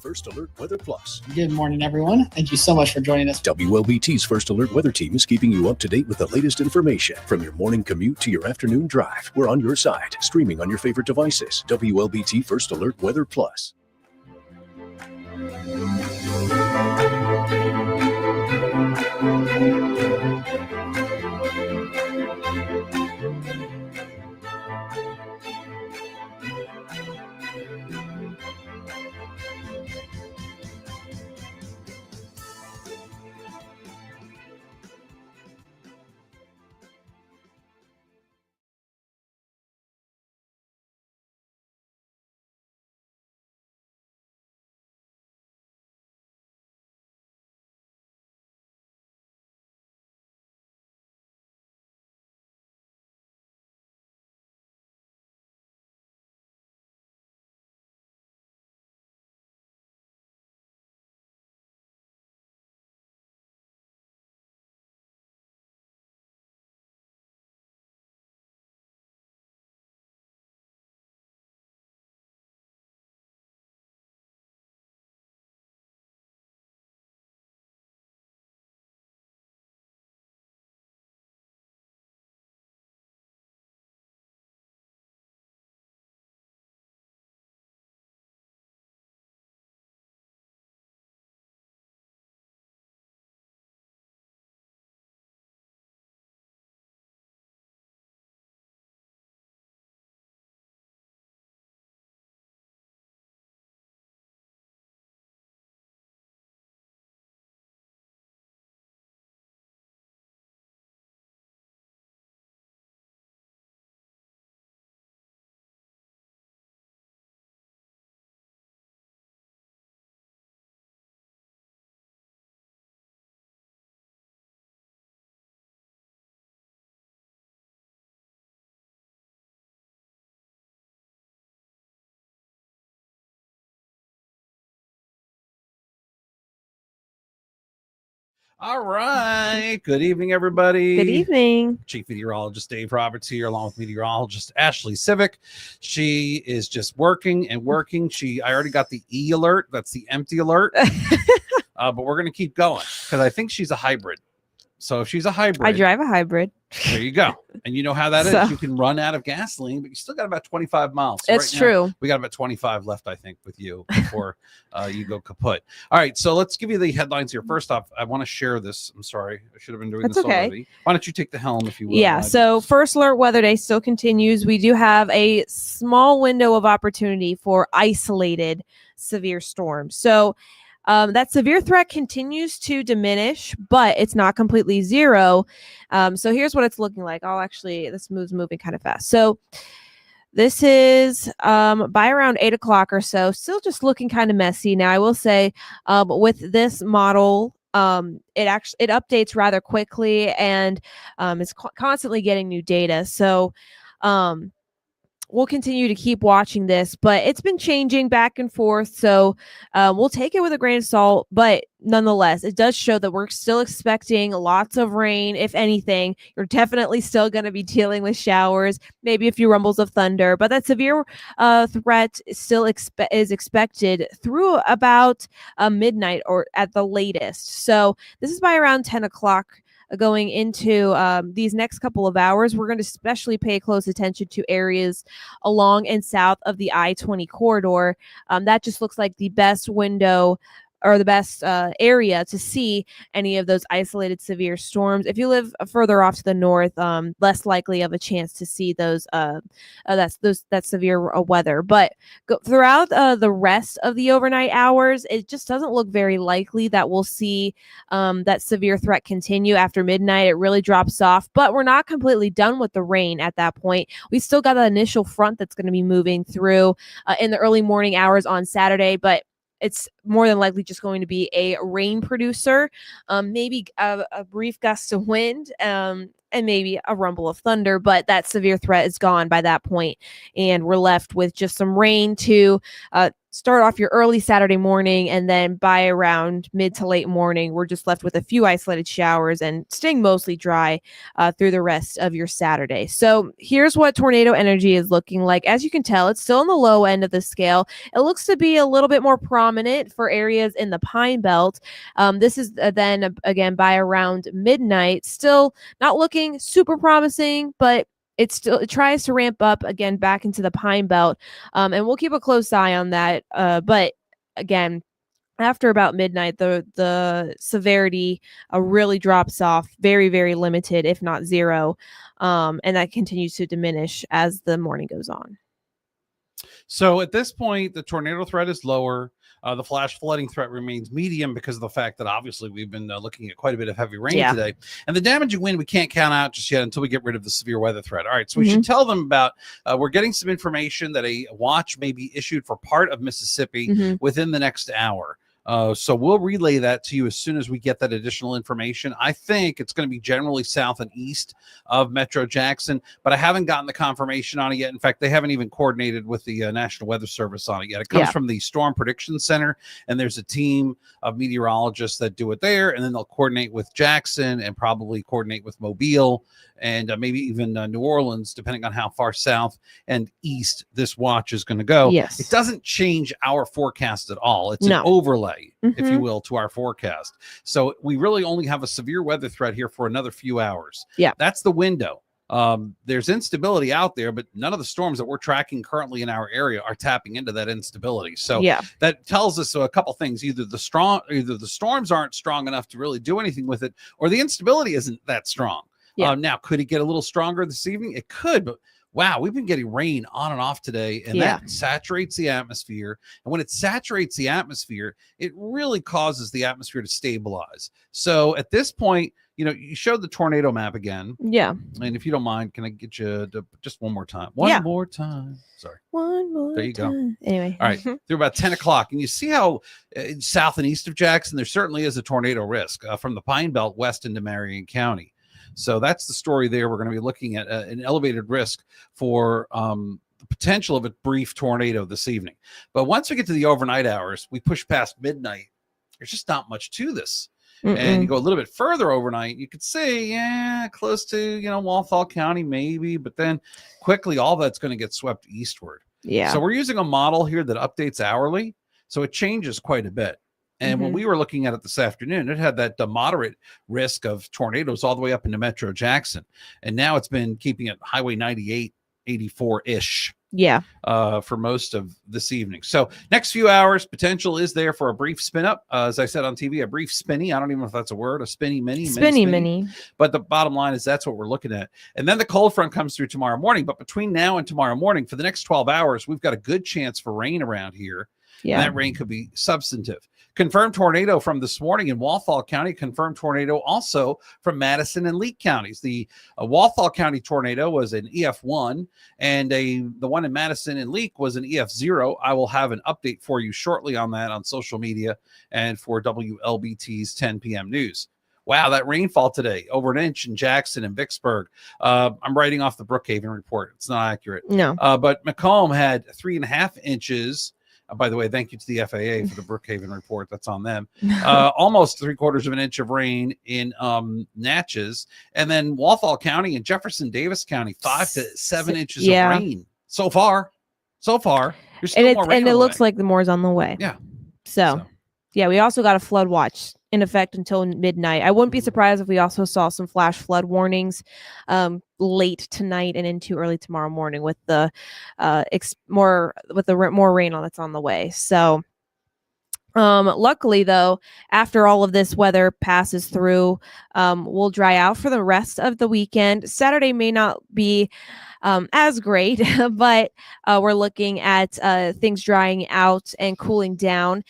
First Alert Weather Plus. Good morning, everyone. Thank you so much for joining us. WLBT's First Alert Weather Team is keeping you up to date with the latest information. From your morning commute to your afternoon drive, we're on your side, streaming on your favorite devices. WLBT First Alert Weather Plus. All right. Good evening, everybody. Good evening. Chief Meteorologist Dave Roberts here, along with meteorologist Ashley Civic. She is just working and working. I already got the E alert. That's the empty alert. But we're going to keep going because I think she's a hybrid. So if she's a hybrid, I drive a hybrid. There you go. And you know how that So- is. You can run out of gasoline, but you still got about 25 miles. So It's right now, true. we got about 25 left, I think, with you before you go kaput. All right. So let's give you the headlines here. First off, I want to share this. I'm sorry. I should have been doing That's this okay. already. Why don't you take the helm, if you will? Yeah. So First Alert Weather Day still continues. We do have a small window of opportunity for isolated severe storms. So that severe threat continues to diminish, but it's not completely zero. So here's what it's looking like. This move's moving kind of fast. So this is by around 8 o'clock or so, still just looking kind of messy. Now, I will say with this model, it updates rather quickly and it's constantly getting new data. So we'll continue to keep watching this, but it's been changing back and forth. So we'll take it with a grain of salt, but nonetheless, it does show that we're still expecting lots of rain. If anything, you're definitely still going to be dealing with showers, maybe a few rumbles of thunder, but that severe threat still is expected through about midnight or at the latest. So this is by around 10 o'clock. Going into these next couple of hours, we're going to especially pay close attention to areas along and south of the I-20 corridor. That just looks like the best window or the best area to see any of those isolated severe storms. If you live further off to the north, less likely of a chance to see that severe weather. But throughout the rest of the overnight hours, it just doesn't look very likely that we'll see that severe threat continue after midnight. It really drops off, but we're not completely done with the rain at that point. We still got the initial front that's going to be moving through in the early morning hours on Saturday, but it's more than likely just going to be a rain producer, maybe a brief gust of wind, and maybe a rumble of thunder, but that severe threat is gone by that point, and we're left with just some rain to start off your early Saturday morning, and then by around mid to late morning, we're just left with a few isolated showers and staying mostly dry through the rest of your Saturday. So here's what tornado energy is looking like. As you can tell, it's still on the low end of the scale. It looks to be a little bit more prominent for areas in the Pine Belt. This is then again by around midnight, still not looking super promising, but it tries to ramp up again back into the Pine Belt, and we'll keep a close eye on that. But again, after about midnight, the severity really drops off, very, very limited, if not zero, and that continues to diminish as the morning goes on. So at this point, the tornado threat is lower. The flash flooding threat remains medium because of the fact that obviously we've been looking at quite a bit of heavy rain today. And the damaging wind we can't count out just yet until we get rid of the severe weather threat. All right, so we should tell them about, we're getting some information that a watch may be issued for part of Mississippi within the next hour. So we'll relay that to you as soon as we get that additional information. I think it's going to be generally south and east of Metro Jackson, but I haven't gotten the confirmation on it yet. In fact, they haven't even coordinated with the National Weather Service on it yet. It comes from the Storm Prediction Center, and there's a team of meteorologists that do it there, and then they'll coordinate with Jackson and probably coordinate with Mobile and maybe even New Orleans, depending on how far south and east this watch is going to go. Yes. It doesn't change our forecast at all. It's an overlay, if you will, to our forecast. So we really only have a severe weather threat here for another few hours. Yeah. That's the window. There's instability out there, but none of the storms that we're tracking currently in our area are tapping into that instability. So that tells us a couple things. Either the storms aren't strong enough to really do anything with it, or the instability isn't that strong. Now, could it get a little stronger this evening? It could, but wow, we've been getting rain on and off today, and that saturates the atmosphere. And when it saturates the atmosphere, it really causes the atmosphere to stabilize. So at this point, you showed the tornado map again. Yeah. And if you don't mind, can I get you to just one more time? One more time. Sorry. One more There you time. Go. Anyway. All right. Through about 10 o'clock. And you see how south and east of Jackson, there certainly is a tornado risk from the Pine Belt west into Marion County. So that's the story there. We're going to be looking at an elevated risk for the potential of a brief tornado this evening. But once we get to the overnight hours, we push past midnight. There's just not much to this. And you go a little bit further overnight, you could say, close to, Walthall County, maybe. But then quickly, all that's going to get swept eastward. Yeah. So we're using a model here that updates hourly. So it changes quite a bit. And when we were looking at it this afternoon, it had that moderate risk of tornadoes all the way up into Metro Jackson. And now it's been keeping it Highway 98, 84-ish. Yeah. For most of this evening. So next few hours, potential is there for a brief spin up. As I said on TV, a brief spinny. I don't even know if that's a word, a spinny mini. Spinny mini. But the bottom line is that's what we're looking at. And then the cold front comes through tomorrow morning. But between now and tomorrow morning, for the next 12 hours, we've got a good chance for rain around here. Yeah. And that rain could be substantive. Confirmed tornado from this morning in Walthall County. Confirmed tornado also from Madison and Leake counties. The Walthall County tornado was an EF1, and the one in Madison and Leake was an EF0. I will have an update for you shortly on that on social media and for WLBT's 10 p.m. news. Wow, that rainfall today, over an inch in Jackson and Vicksburg. I'm writing off the Brookhaven report. It's not accurate. No. But Macomb had 3.5 inches. By the way, thank you to the FAA for the Brookhaven report. That's on them. Almost 3/4 of an inch of rain in Natchez. And then Walthall County and Jefferson Davis County, 5 to 7 inches of rain so far. There's still more rain. And it looks like the more's on the way. Yeah. So, yeah, we also got a flood watch in effect until midnight. I wouldn't be surprised if we also saw some flash flood warnings late tonight and into early tomorrow morning with the more rain that's on the way. So luckily though, after all of this weather passes through, we'll dry out for the rest of the weekend. Saturday may not be as great, but we're looking at things drying out and cooling down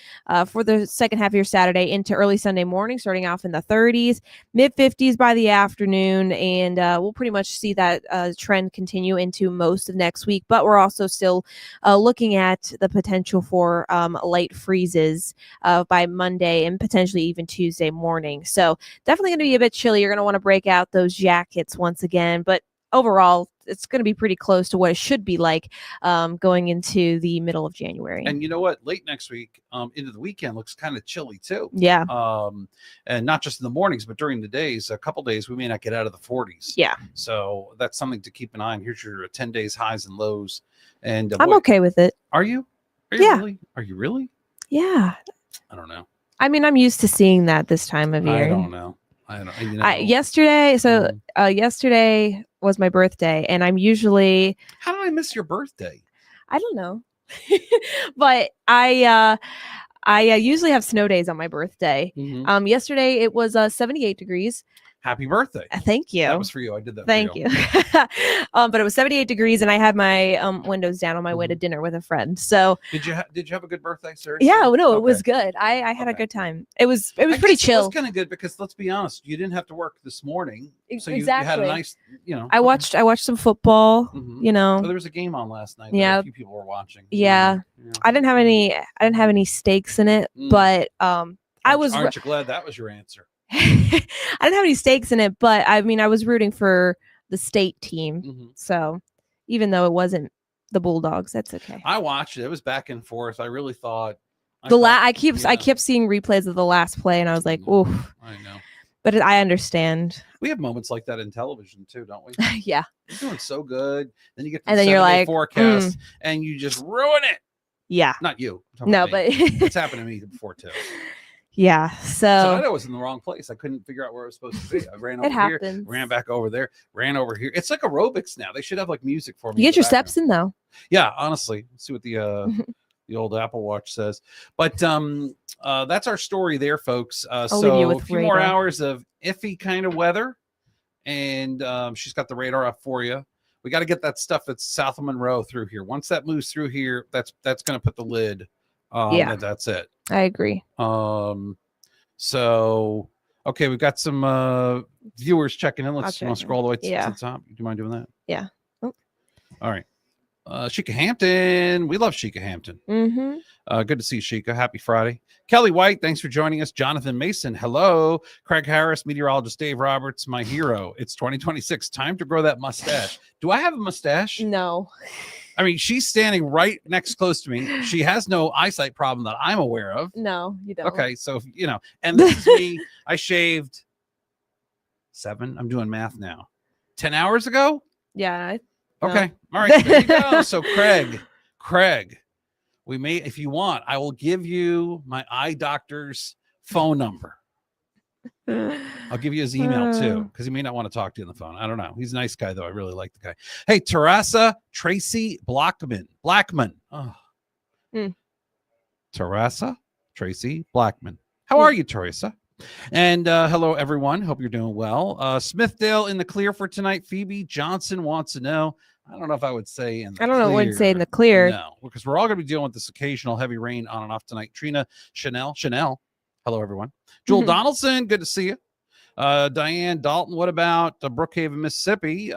for the second half of your Saturday into early Sunday morning, starting off in the 30s, mid 50s by the afternoon, and we'll pretty much see that trend continue into most of next week. But we're also still looking at the potential for light freezes by Monday and potentially even Tuesday morning. So definitely going to be a bit chilly. You're going to want to break out those jackets once again, but overall, it's going to be pretty close to what it should be like going into the middle of January. And you know what? Late next week, into the weekend, looks kind of chilly too. Yeah. And not just in the mornings, but during the days. A couple days, we may not get out of the 40s. Yeah. So that's something to keep an eye on. Here's your 10 days highs and lows. And I'm okay with it. Are you? Are you Yeah. really? Are you really? Yeah. I don't know. I mean, I'm used to seeing that this time of year. I don't know. Yesterday Mhm. yesterday was my birthday, and I'm usually How did I miss your birthday? I don't know, but I usually have snow days on my birthday. Mhm. Yesterday it was 78 degrees. Happy birthday. Thank you. That was for you. I did that Thank for you. But it was 78 degrees, and I had my windows down on my way to Mhm. dinner with a friend. So Did you have a good birthday, sir? yeah, no, it Okay. was good. I had a Okay. good time. It was I pretty guess chill. It was kind of good because let's be honest, you didn't have to work this morning, so you had a Exactly. nice, I watched some football. Mhm. You know, Oh, there was a game on last night. that Yeah. a few people were watching. Yeah. I didn't have any stakes in it, Mm. but I was Aren't you glad that was your answer? I didn't have any stakes in it, but I mean I was rooting for the state team. Mhm. So even though it wasn't the Bulldogs, that's okay. I watched it. It was back and forth. I really thought I yeah. kept seeing replays of the last play, and I was like, Mhm. oof. I know. But I understand. We have moments like that in television too, don't we? Yeah. You're doing so good, then you get to And the then you're 7-day like, forecast, and you just ruin it. Yeah. Not you. I'm talking No, about me. but It's happened to me before too. yeah. So So I was in the wrong place. I couldn't figure out where I was supposed to be. I ran over it here, happens. ran back over there, ran over here. It's like aerobics now. They should have like music for me. You in get the your steps background. in though. Yeah, honestly. Let's see what the old Apple Watch says. But that's our story there, folks. I'll leave you So with a few more radar. hours of iffy kind of weather, and she's got the radar up for you. We got to get that stuff that's south of Monroe through here. Once that moves through here, that's going to put the lid. Yeah. That's it. I agree. So okay, we've got some viewers checking in. Let's I'll check scroll all the way to Yeah. the top. Do you mind doing that? Yeah. Oh. All right. Sheikah Hampton. We love Sheikah Hampton. Mm-hmm. Good to see you, Sheikah. Happy Friday. Kelly White, thanks for joining us. Jonathan Mason, hello. Craig Harris, meteorologist Dave Roberts, my hero. It's 2026. Time to grow that mustache. Do I have a mustache? No. I mean, she's standing right next close to me. She has no eyesight problem that I'm aware of. No, you don't. Okay, so and this is me. I shaved 7. I'm doing math now. 10 hours ago. Yeah. Okay, all right. There you go. So Craig, we may, if you want, I will give you my eye doctor's phone number. I'll give you his email too, because he may not want to talk to you on the phone. I don't know. He's a nice guy though. I really like the guy. Hey, Teresa Tracy Blackman. Oh. Teresa Tracy Blackman. How are you, Teresa? And hello, everyone. Hope you're doing well. Smithdale in the clear for tonight. Phoebe Johnson wants to know. I don't know if I would say in the I don't know what to say clear. in the clear. No, because we're all going to be dealing with this occasional heavy rain on and off tonight. Trina Chanel. Hello, everyone. Jewel Donaldson. Good to see you. Diane Dalton. What about Brookhaven, Mississippi?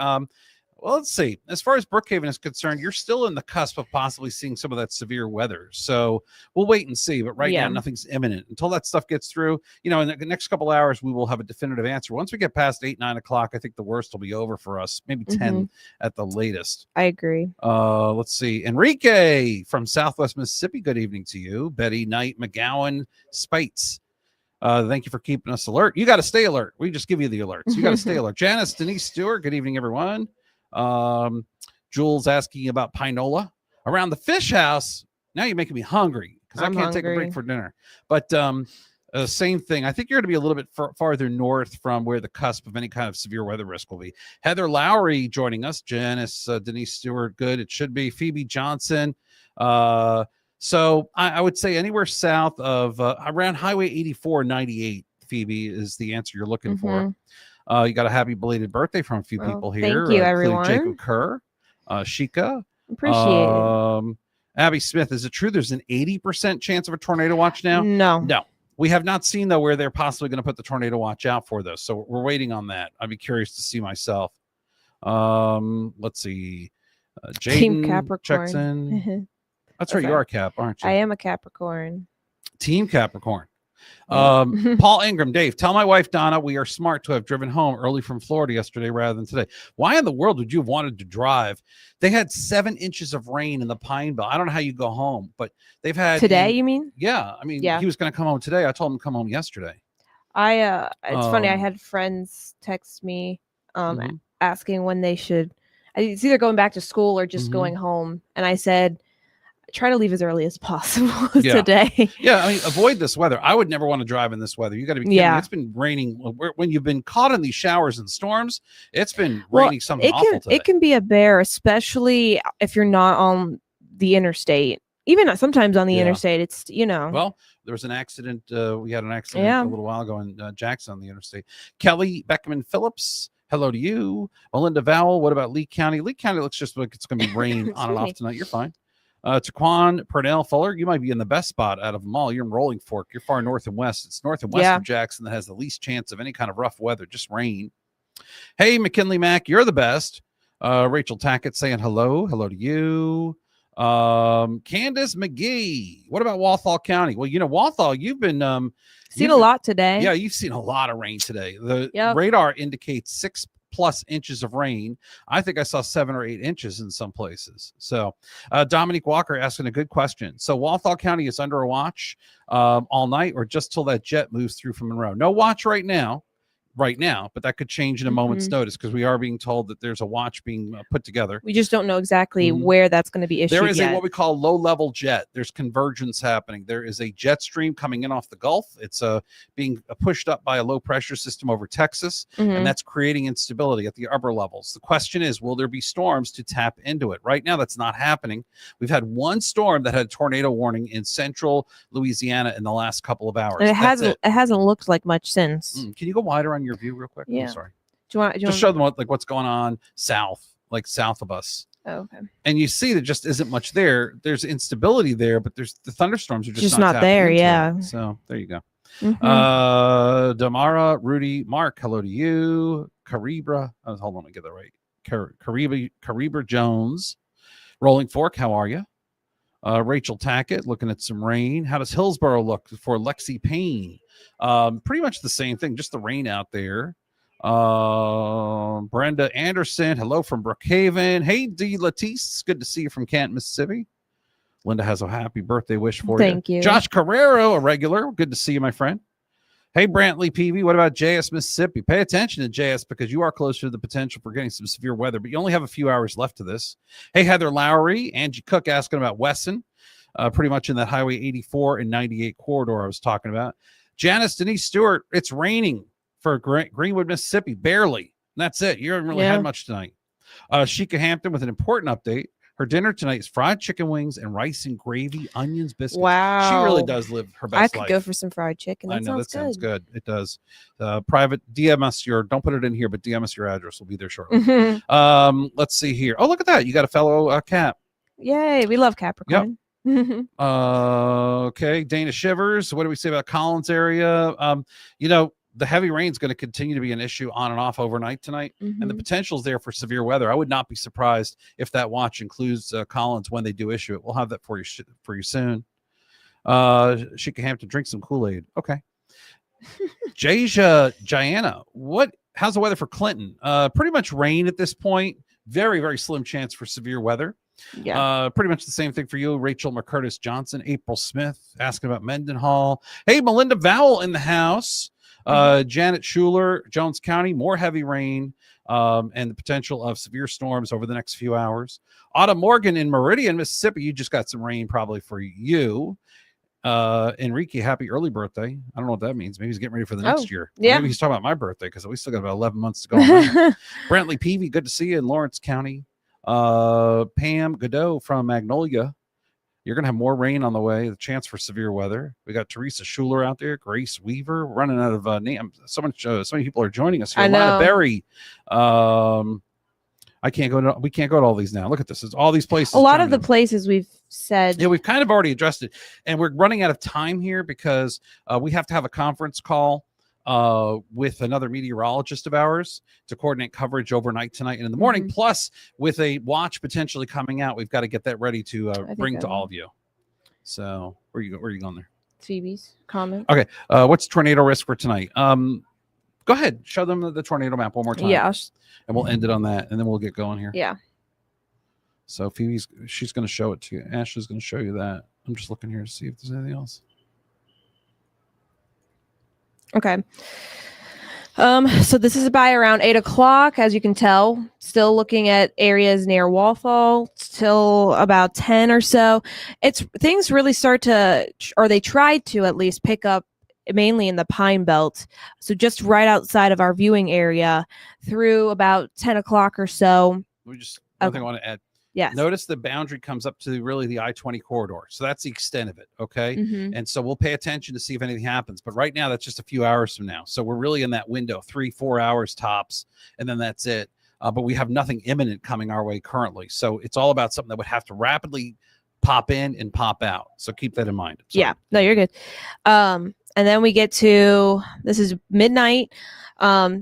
Well, let's see. As far as Brookhaven is concerned, you're still in the cusp of possibly seeing some of that severe weather. So we'll wait and see. But right now, nothing's imminent. Until that stuff gets through, in the next couple hours, we will have a definitive answer. Once we get past 8, 9 o'clock, I think the worst will be over for us. Maybe 10 at the latest. I agree. Let's see. Enrique from Southwest Mississippi. Good evening to you. Betty Knight McGowan Spites. Thank you for keeping us alert. You got to stay alert. We just give you the alerts. You got to stay alert. Janice Denise Stewart. Good evening, everyone. Jules asking about Pinola around the fish house. Now you're making me hungry because I can't take a break for dinner. But same thing. I think you're going to be a little bit farther north from where the cusp of any kind of severe weather risk will be. Heather Lowry joining us. Janice Denise Stewart. Good. It should be Phoebe Johnson. So I would say anywhere south of around Highway 84, 98, Phoebe, is the answer you're looking for. You got a happy belated birthday from a few people here. Thank you, everyone. Jacob Kerr. Shika. Appreciate it. Abby Smith, is it true there's an 80% chance of a tornado watch now? No. No. We have not seen, though, where they're possibly going to put the tornado watch out for those. So we're waiting on that. I'd be curious to see myself. Let's see. Team Jaden Capricorn. checks in. That's right. You are a Cap, aren't you? I am a Capricorn. Team Capricorn. Paul Ingram, Dave, tell my wife Donna we are smart to have driven home early from Florida yesterday rather than today. Why in the world would you have wanted to drive? They had 7 inches of rain in the Pine Belt. I don't know how you go home, but they've had Today, you mean? Yeah, I mean, Yeah. he was going to come home today. I told him to come home yesterday. It's funny. I Um, had friends text me Mhm. asking when they should. It's either going back to school or just Mhm. going home. And I said, try to leave as early as possible Yeah. today. Yeah, I mean, avoid this weather. I would never want to drive in this weather. You got to be kidding me. Yeah. It's been raining when you've been caught in these showers and storms. It's been Well, raining something It awful can today. it can be a bear, especially if you're not on the interstate. Even sometimes on the Yeah. interstate, it's Well, there was an accident. We had an accident Yeah. a little while ago in Jackson on the interstate. Kelly Beckman Phillips, hello to you. Melinda Vowell, what about Lee County? Lee County looks just like it's going to be rain on and Excuse me. off tonight. You're fine. Taquan Purnell Fuller, you might be in the best spot out of them all. You're in Rolling Fork. You're far north and west. It's north and west Yeah. of Jackson that has the least chance of any kind of rough weather, just rain. Hey, McKinley Mack, you're the best. Rachel Tackett saying hello. Hello to you. Candace McGee. What about Walthall County? Well, Walthall, you've been seen a lot today. Yeah, you've seen a lot of rain today. The Yep. radar indicates 6+ inches of rain. I think I saw 7 or 8 inches in some places. So Dominique Walker asking a good question. So Walthall County is under a watch all night or just till that jet moves through from Monroe? No watch right now, but that could change in a moment's notice because we are being told that there's a watch being put together. We just don't know exactly Mhm. where that's going to be issued There is yet. a what we call low-level jet. There's convergence happening. There is a jet stream coming in off the Gulf. It's being pushed up by a low-pressure system over Texas, Mhm. and that's creating instability at the upper levels. The question is, will there be storms to tap into it? Right now, that's not happening. We've had one storm that had a tornado warning in central Louisiana in the last couple of hours. And it That's hasn't looked like much since. Can you go wider on your view real quick? Yeah. I'm sorry. Do you want? Just show them what's going on south of us. Oh, okay. And you see there just isn't much there. There's instability there, but there's the thunderstorms are just not tapping there. into it. Yeah. So there you go. Mhm. Damara, Rudy, Mark, hello to you. Caribra, hold on, let me get that right. Caribra Jones, Rolling Fork, how are you? Rachel Tackett, looking at some rain. How does Hillsborough look for Lexi Payne? Pretty much the same thing, just the rain out there. Brenda Anderson, hello from Brookhaven. Hey, D. Latisse, good to see you from Canton, Mississippi. Linda has a happy birthday wish for you. Thank you. Josh Carrero, a regular. Good to see you, my friend. Hey, Brantley Peavy, what about JS, Mississippi? Pay attention to JS because you are closer to the potential for getting some severe weather, but you only have a few hours left to this. Hey, Heather Lowry, Angie Cook asking about Wesson, pretty much in that Highway 84 and 98 corridor I was talking about. Janice Denise Stewart, it's raining for Greenwood, Mississippi, barely. And that's it. You haven't really had much tonight. Sheikah Hampton with an important update. Her dinner tonight is fried chicken wings and rice and gravy, onions, biscuits. Wow. She really does live her best I life. could go for some fried chicken. That I know that sounds sounds good. It does. Private DM us don't put it in here, but DM us your address. We'll be there shortly. Mhm. Let's see here. Oh, look at that. You got a fellow Cap. Yay. We love Capricorn. Okay. Dana Shivers. What do we say about Collins area? The heavy rain is going to continue to be an issue on and off overnight tonight, and the Mhm. potential is there for severe weather. I would not be surprised if that watch includes Collins when they do issue it. We'll have that for you soon. Sheikah Hampton, drink some Kool-Aid. Okay. Jasia Gianna, how's the weather for Clinton? Pretty much rain at this point. Very, very slim chance for severe weather. Yeah. Pretty much the same thing for you. Rachel McCurtis Johnson, April Smith asking about Mendenhall. Hey, Melinda Vowell in the house. Janet Schuler, Jones County, more heavy rain and the potential of severe storms over the next few hours. Autumn Morgan in Meridian, Mississippi, you just got some rain probably for you. Enrique, happy early birthday. I don't know what that means. Maybe he's getting ready for the next year. Yeah. Maybe he's talking about my birthday because we still got about 11 months to go. On Brantley Peavy, good to see you in Lawrence County. Pam Godot from Magnolia. You're going to have more rain on the way, the chance for severe weather. We got Teresa Schuler out there, Grace Weaver. We're running out of name. So many people are joining us here. I know. Lana Berry. I can't go to. We can't go to all these now. Look at this. It's all these places. A lot of the turning. places we've said. Yeah, we've kind of already addressed it, and we're running out of time here because we have to have a conference call with another meteorologist of ours to coordinate coverage overnight tonight and in the morning. Mhm. Plus, with a watch potentially coming out, we've got to get that ready to bring to all of you. So, where you going there? Phoebe's comment. Okay, what's tornado risk for tonight? Go ahead, show them the tornado map one more time. Yeah. And we'll end it on that, and then we'll get going here. Yeah. So she's going to show it to you. Ashley's going to show you that. I'm just looking here to see if there's anything else. Okay. So this is by around 8 o'clock, as you can tell. Still looking at areas near Walthall till about 10 or so. Things really start to, or they tried to at least pick up mainly in the Pine Belt. So just right outside of our viewing area through about 10 o'clock or so. One thing I want to add. Yes. Notice the boundary comes up to really the I-20 corridor. So that's the extent of it. Okay. Mhm. And so we'll pay attention to see if anything happens. But right now, that's just a few hours from now. So we're really in that window, 3-4 hours tops. And then that's it. But we have nothing imminent coming our way currently. So it's all about something that would have to rapidly pop in and pop out. So keep that in mind. Sorry. Yeah. No, you're good. And then we get to, this is midnight.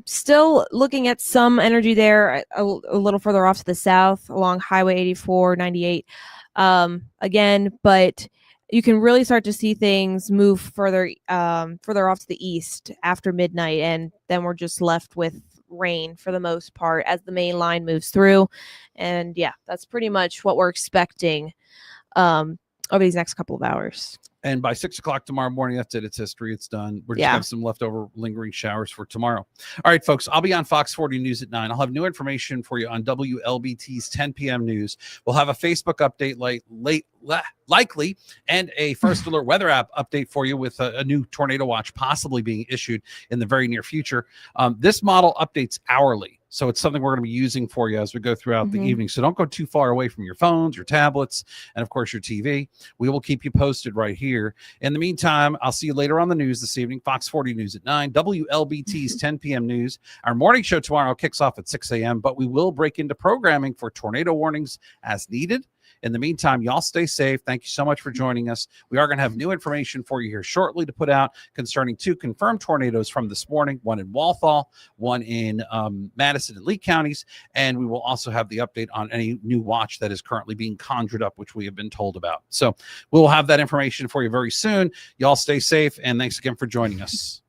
Still looking at some energy there a little further off to the south along Highway 84, 98. Again, but you can really start to see things move further off to the east after midnight. And then we're just left with rain for the most part as the main line moves through. And yeah, that's pretty much what we're expecting over these next couple of hours. And by 6 o'clock tomorrow morning, that's it. It's history. It's done. We're just Yeah. have some leftover lingering showers for tomorrow. All right, folks. I'll be on Fox 40 News at 9. I'll have new information for you on WLBT's 10 p.m. news. We'll have a Facebook update likely, and a First Alert weather app update for you with a new tornado watch possibly being issued in the very near future. This model updates hourly. So it's something we're going to be using for you as we go throughout the evening. So don't go too far away from your phones, your tablets, and of course your TV. We will keep you posted right here. In the meantime, I'll see you later on the news this evening. Fox 40 News at 9, WLBT's 10 p.m. news. Our morning show tomorrow kicks off at 6 a.m., but we will break into programming for tornado warnings as needed. In the meantime, y'all stay safe. Thank you so much for joining us. We are going to have new information for you here shortly to put out concerning 2 confirmed tornadoes from this morning, one in Walthall, one in Madison and Lee counties. And we will also have the update on any new watch that is currently being conjured up, which we have been told about. So we'll have that information for you very soon. Y'all stay safe. And thanks again for joining us.